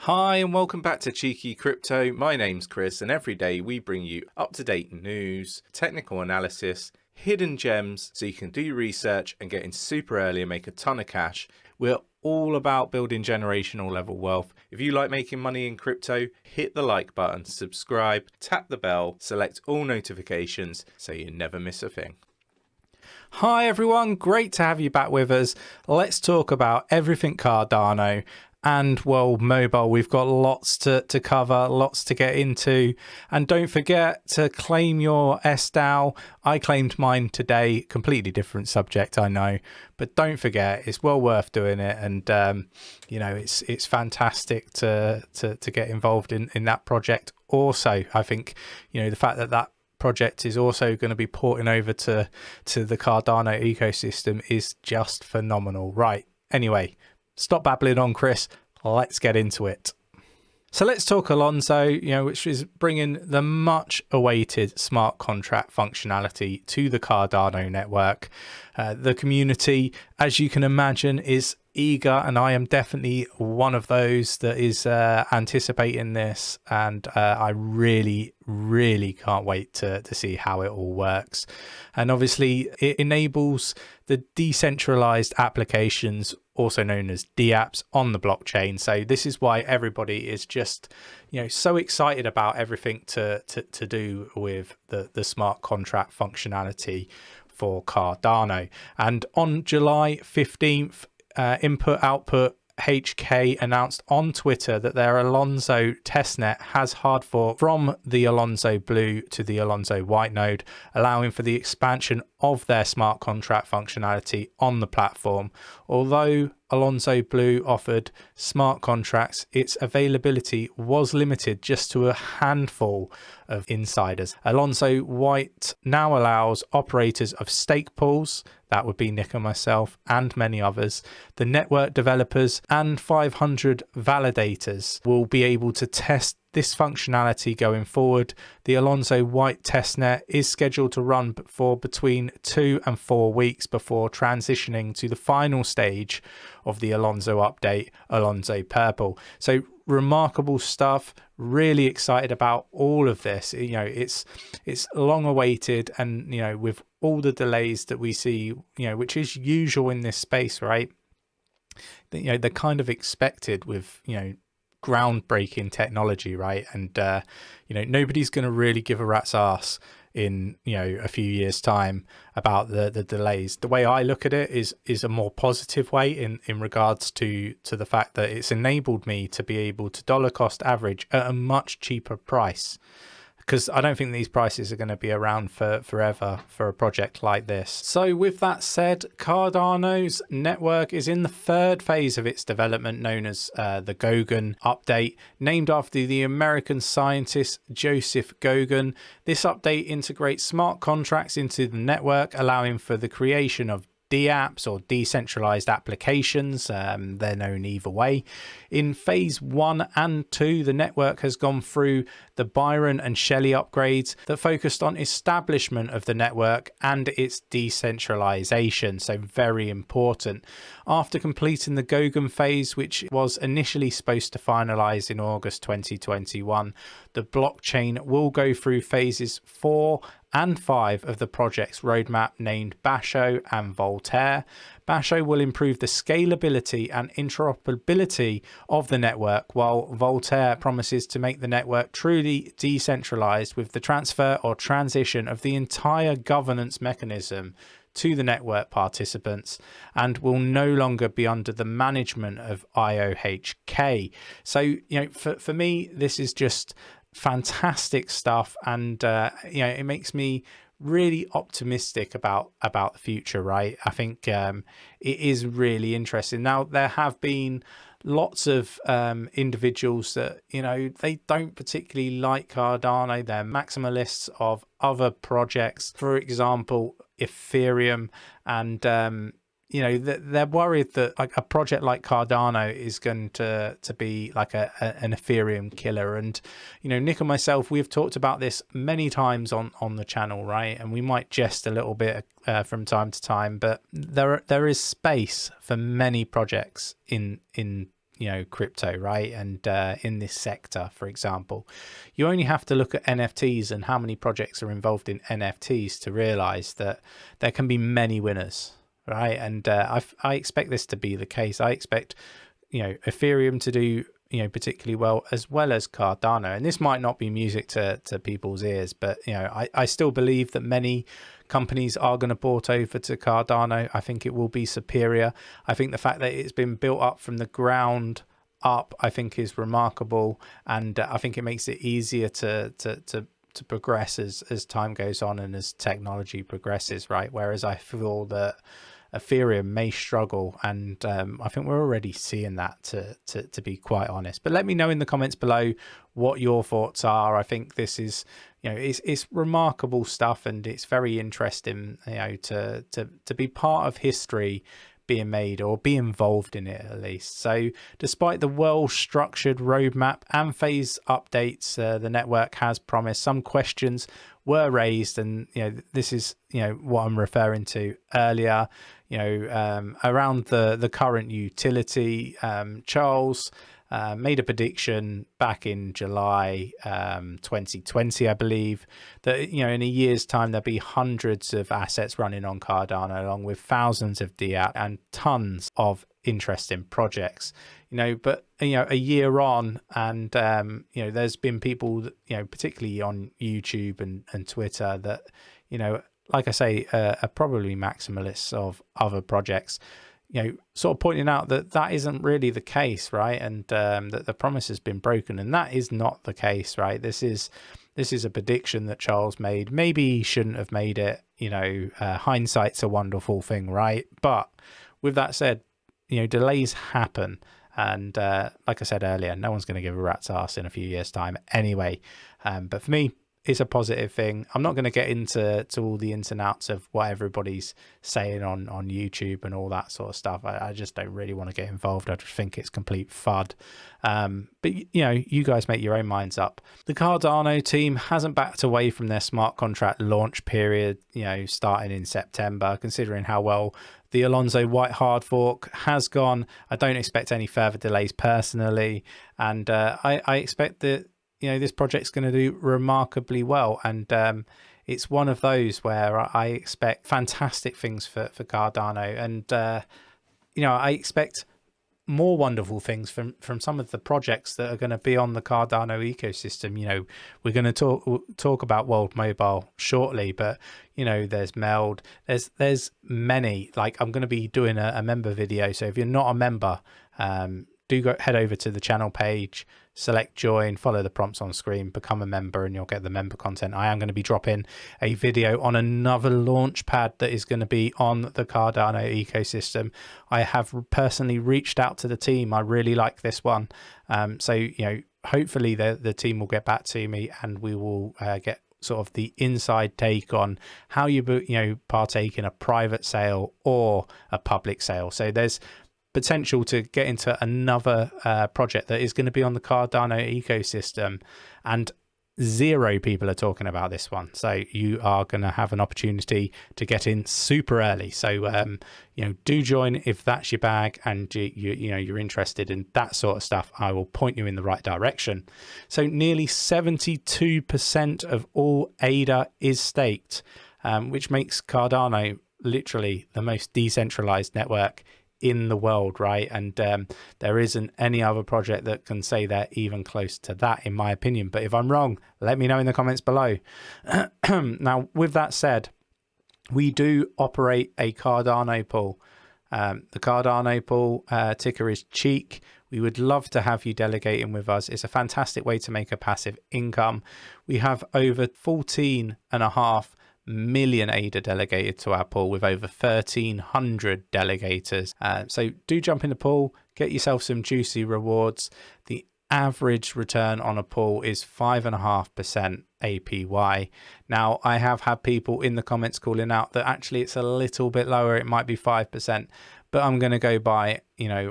Hi and welcome back to Cheeky Crypto. My name's Chris and every day we bring you up-to-date news, technical analysis, hidden gems so you can do your research and get in super early and make a ton of cash. We're all about building generational level wealth. If you like making money in crypto, hit the like button, subscribe, tap the bell, select all notifications so you never miss a thing. Hi everyone, great to have you back with us. Let's talk about everything Cardano and World Mobile. We've got lots to cover, lots to get into, and don't forget to claim your SDAO. I claimed mine today. Completely different subject, I know, but don't forget, it's well worth doing it. And you know, it's fantastic to get involved in that project. Also, I think, you know, the fact that project is also going to be porting over to the Cardano ecosystem is just phenomenal. Right, anyway, stop babbling on, Chris. Let's get into it. So let's talk Alonzo, you know, which is bringing the much awaited smart contract functionality to the Cardano network. The community, as you can imagine, is eager, and I am definitely one of those that is anticipating this, and I really can't wait to see how it all works. And obviously it enables the decentralized applications, also known as dApps, on the blockchain. So this is why everybody is just, you know, so excited about everything to do with the smart contract functionality for Cardano. And on July 15th, Input Output HK announced on Twitter that their Alonzo testnet has hard forked from the Alonzo Blue to the Alonzo White node, allowing for the expansion of their smart contract functionality on the platform. Although Alonzo Blue offered smart contracts, its availability was limited just to a handful of insiders. Alonzo White now allows operators of stake pools, that would be Nick and myself and many others, the network developers and 500 validators will be able to test this functionality going forward. The Alonzo White testnet is scheduled to run for between 2 and 4 weeks before transitioning to the final stage of the Alonzo update, Alonzo Purple. So remarkable stuff. Really excited about all of this. You know, it's long awaited, and you know, with all the delays that we see, you know, which is usual in this space, right? You know, they're kind of expected with, you know, groundbreaking technology, right? And you know, nobody's going to really give a rat's ass in, you know, a few years time about the delays. The way I look at it is a more positive way in regards to the fact that it's enabled me to be able to dollar cost average at a much cheaper price, because I don't think these prices are going to be around for forever for a project like this. So with that said, Cardano's network is in the third phase of its development, known as the Goguen update, named after the American scientist Joseph Goguen. This update integrates smart contracts into the network, allowing for the creation of dApps or decentralized applications. They're known either way. In phase 1 and 2, the network has gone through the Byron and Shelley upgrades that focused on establishment of the network and its decentralization, so very important. After completing the Goguen phase, which was initially supposed to finalize in August 2021, the blockchain will go through phases 4 and 5 of the project's roadmap, named 𝗕𝗄𝗄 and 𝗕𝗏𝗄. 𝗕𝗄𝗄 will improve the scalability and interoperability of the network, while 𝗕𝗏𝗄 promises to make the network truly decentralized with the transfer or transition of the entire governance mechanism to the network participants, and will no longer be under the management of IOHK. So, you know, for me, this is just fantastic stuff, and you know, it makes me really optimistic about the future, right? I think it is really interesting. Now, there have been lots of individuals that, you know, they don't particularly like Cardano. They're maximalists of other projects, for example Ethereum, and you know, they're worried that like a project like Cardano is going to be like an Ethereum killer. And you know, Nick and myself, we've talked about this many times on the channel, right? And we might jest a little bit from time to time, but there is space for many projects in crypto, right? And in this sector, for example, you only have to look at NFTs and how many projects are involved in NFTs to realize that there can be many winners, right? And I expect this to be the case. I expect Ethereum to do particularly well as Cardano, and this might not be music to people's ears, but I still believe that many companies are going to port over to Cardano. I think it will be superior. I think the fact that it's been built up from the ground up, I think, is remarkable, and I think it makes it easier to progress as time goes on and as technology progresses, right? Whereas I feel that Ethereum may struggle, and I think we're already seeing that, to be quite honest. But let me know in the comments below what your thoughts are. I think this is it's remarkable stuff, and it's very interesting to be part of history being made, or be involved in it at least. So despite the well-structured roadmap and phase updates the network has promised, some questions were raised, and this is what I'm referring to earlier, around the current utility. Charles made a prediction back in July 2020, I believe, that in a year's time there'll be hundreds of assets running on Cardano, along with thousands of DApp and tons of interesting projects. But a year on, and there's been people that, particularly on YouTube and Twitter, that like I say, are probably maximalists of other projects, sort of pointing out that isn't really the case, right? And that the promise has been broken, and that is not the case, right? This is a prediction that Charles made. Maybe he shouldn't have made it. Hindsight's a wonderful thing, right? But with that said, delays happen, and like I said earlier, no one's going to give a rat's ass in a few years' time anyway. But for me, it's a positive thing. I'm not going to get into all the ins and outs of what everybody's saying on YouTube and all that sort of stuff. I just don't really want to get involved. I just think it's complete FUD. But you guys make your own minds up. The Cardano team hasn't backed away from their smart contract launch period, starting in September, considering how well the Alonzo White hard fork has gone. I don't expect any further delays personally, and I expect that this project's going to do remarkably well, and it's one of those where I expect fantastic things for Cardano, and I expect more wonderful things from some of the projects that are going to be on the Cardano ecosystem. We're going to talk about World Mobile shortly, but there's Meld, there's many. Like, I'm going to be doing a member video, so if you're not a member, do head over to the channel page, select join, follow the prompts on screen, become a member, and you'll get the member content. I am going to be dropping a video on another launch pad that is going to be on the Cardano ecosystem. I have personally reached out to the team. I really like this one. So hopefully the team will get back to me, and we will get sort of the inside take on how you partake in a private sale or a public sale. So there's potential to get into another project that is going to be on the Cardano ecosystem, and 0 people are talking about this one. So you are going to have an opportunity to get in super early. So do join if that's your bag, and you're interested in that sort of stuff. I will point you in the right direction. So nearly 72% of all ADA is staked, which makes Cardano literally the most decentralized network in the world, right? And there isn't any other project that can say they're even close to that, in my opinion. But if I'm wrong, let me know in the comments below. Now, with that said, we do operate a Cardano pool. The Cardano pool ticker is 𝗕𝗘𝗪. We would love to have you delegating with us. It's a fantastic way to make a passive income. We have over 14.5 million ADA delegated to our pool, with over 1,300 delegators. So do jump in the pool, get yourself some juicy rewards. The average return on a pool is 5.5% APY. Now, I have had people in the comments calling out that actually it's a little bit lower. It might be 5%, but I'm going to go by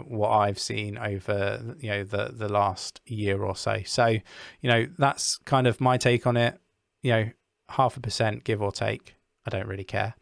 what I've seen over the last year or so. So that's kind of my take on it. 0.5%, give or take. I don't really care.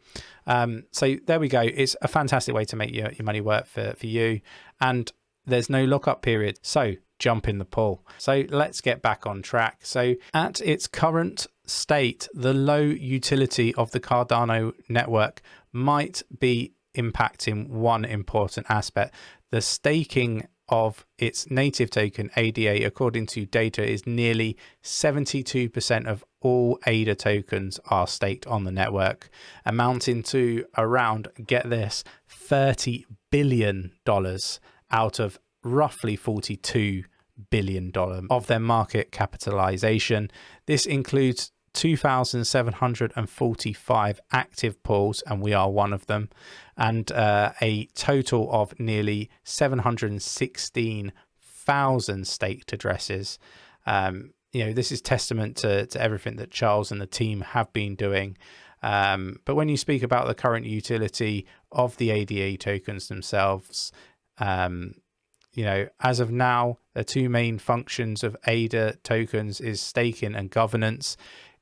So there we go. It's a fantastic way to make your money work for you. And there's no lockup period. So jump in the pool. So let's get back on track. So at its current state, the low utility of the Cardano network might be impacting one important aspect. The staking of its native token ADA, according to data, is nearly 72% of all ADA tokens are staked on the network, amounting to around, get this, $30 billion out of roughly $42 billion of their market capitalization. This includes 2,745 active pools, and we are one of them, and a total of nearly 716,000 staked addresses. This is testament to everything that Charles and the team have been doing. But when you speak about the current utility of the ADA tokens themselves, as of now, the two main functions of ADA tokens is staking and governance.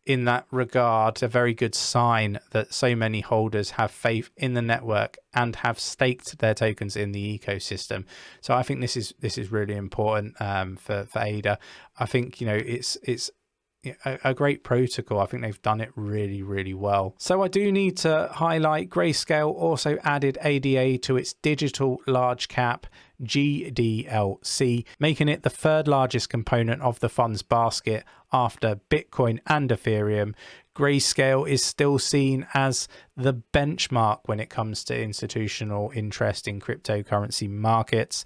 In that regard, a very good sign that so many holders have faith in the network and have staked their tokens in the ecosystem. So I think this is really important for ADA. I think it's a great protocol. I think they've done it really, really well. So I do need to highlight Grayscale also added ADA to its digital large cap GDLC, making it the third largest component of the fund's basket after Bitcoin and Ethereum. Grayscale is still seen as the benchmark when it comes to institutional interest in cryptocurrency markets.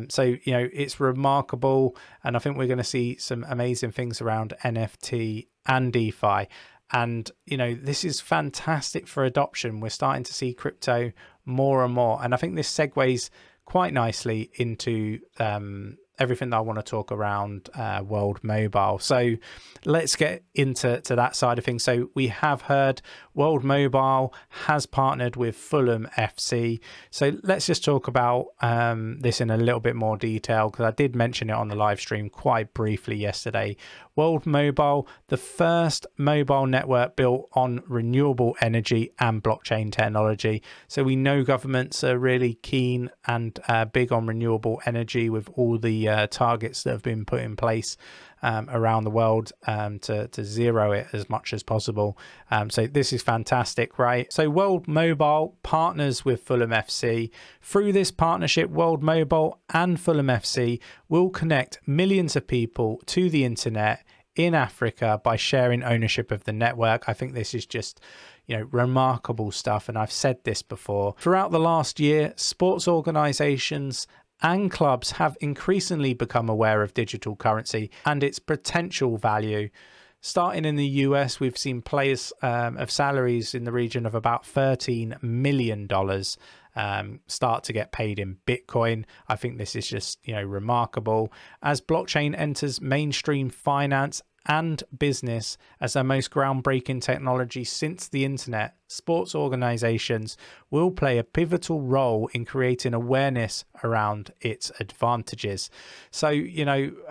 So it's remarkable, and I think we're going to see some amazing things around NFT and DeFi. And this is fantastic for adoption. We're starting to see crypto more and more, and I think this segues quite nicely into everything that I want to talk around World Mobile. So let's get into that side of things. So we have heard World Mobile has partnered with Fulham FC. So let's just talk about this in a little bit more detail, because I did mention it on the live stream quite briefly yesterday. World Mobile, the first mobile network built on renewable energy and blockchain technology. So we know governments are really keen and big on renewable energy with all the targets that have been put in place around the world to zero it as much as possible. So this is fantastic, right? So World Mobile partners with Fulham FC. Through this partnership, World Mobile and Fulham FC will connect millions of people to the internet in Africa by sharing ownership of the network. I think this is just remarkable stuff, and I've said this before. Throughout the last year, sports organizations and clubs have increasingly become aware of digital currency and its potential value. Starting in the US, we've seen players of salaries in the region of about $13 million start to get paid in Bitcoin. I think this is just remarkable. As blockchain enters mainstream finance and business as the most groundbreaking technology since the internet, sports organizations will play a pivotal role in creating awareness around its advantages. So,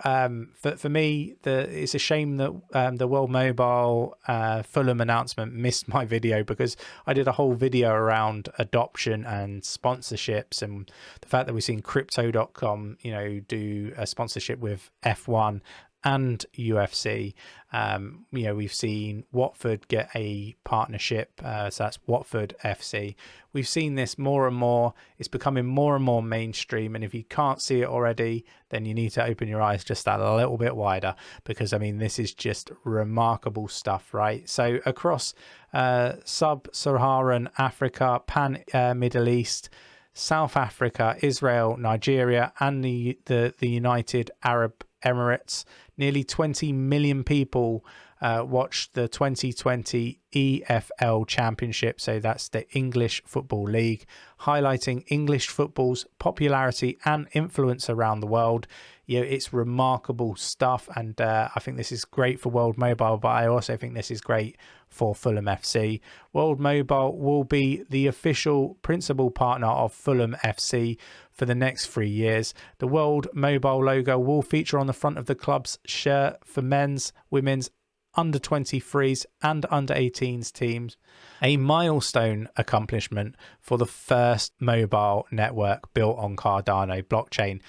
for me, it's a shame that the World Mobile Fulham announcement missed my video, because I did a whole video around adoption and sponsorships, and the fact that we've seen Crypto.com, do a sponsorship with F1 and UFC. We've seen Watford get a partnership, so that's Watford FC. We've seen this more and more. It's becoming more and more mainstream, and if you can't see it already, then you need to open your eyes just a little bit wider, because this is just remarkable stuff, right? So across sub-Saharan Africa, Middle East, South Africa, Israel, Nigeria, and the United Arab Emirates, nearly 20 million people watched the 2020 EFL Championship. So that's the English Football League, highlighting English football's popularity and influence around the world. It's remarkable stuff, and I think this is great for World Mobile, but I also think this is great for Fulham FC. World Mobile will be the official principal partner of Fulham FC for the next 3 years. The World Mobile logo will feature on the front of the club's shirt for men's, women's under 23s and under 18s teams, a milestone accomplishment for the first mobile network built on Cardano blockchain.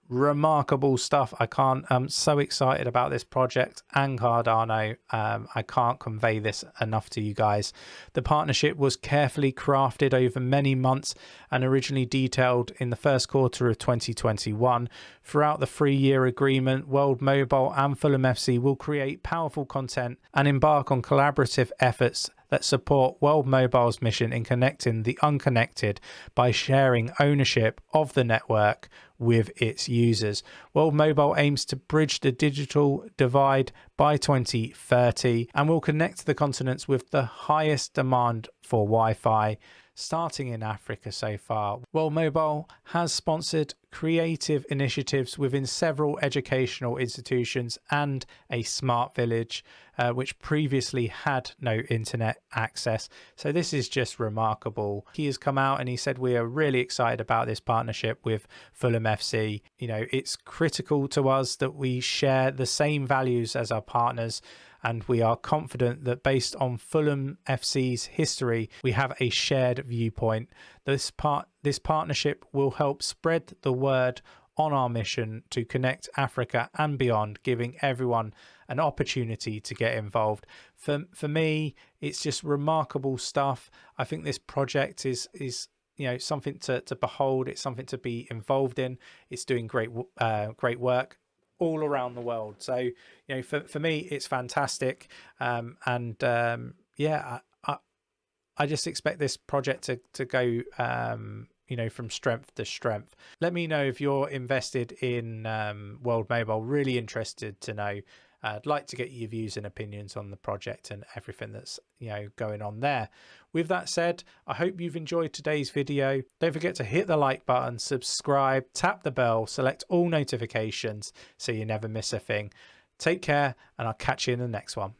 Remarkable stuff. I'm so excited about this project and Cardano. I can't convey this enough to you guys. The partnership was carefully crafted over many months and originally detailed in the first quarter of 2021. Throughout the 3-year agreement, World Mobile and Fulham FC will create powerful content and embark on collaborative efforts that support World Mobile's mission in connecting the unconnected by sharing ownership of the network with its users. World Mobile aims to bridge the digital divide by 2030 and will connect the continents with the highest demand for Wi-Fi, starting in Africa so far. World Mobile has sponsored creative initiatives within several educational institutions and a smart village, which previously had no internet access. So this is just remarkable. He has come out and he said, we are really excited about this partnership with Fulham FC. You know, it's critical to us that we share the same values as our partners, and we are confident that based on Fulham FC's history, we have a shared viewpoint. This partnership will help spread the word on our mission to connect Africa and beyond, giving everyone an opportunity to get involved. For me, it's just remarkable stuff. I think this project is you know, something to behold. It's something to be involved in. It's doing great work all around the world. So, you know, for me, it's fantastic. Yeah, I just expect this project to go, you know, from strength to strength. Let me know if you're invested in World Mobile. Really interested to know. I'd like to get your views and opinions on the project and everything that's, you know, going on there. With that said, I hope you've enjoyed today's video. Don't forget to hit the like button, subscribe, tap the bell, select all notifications so you never miss a thing. Take care, and I'll catch you in the next one.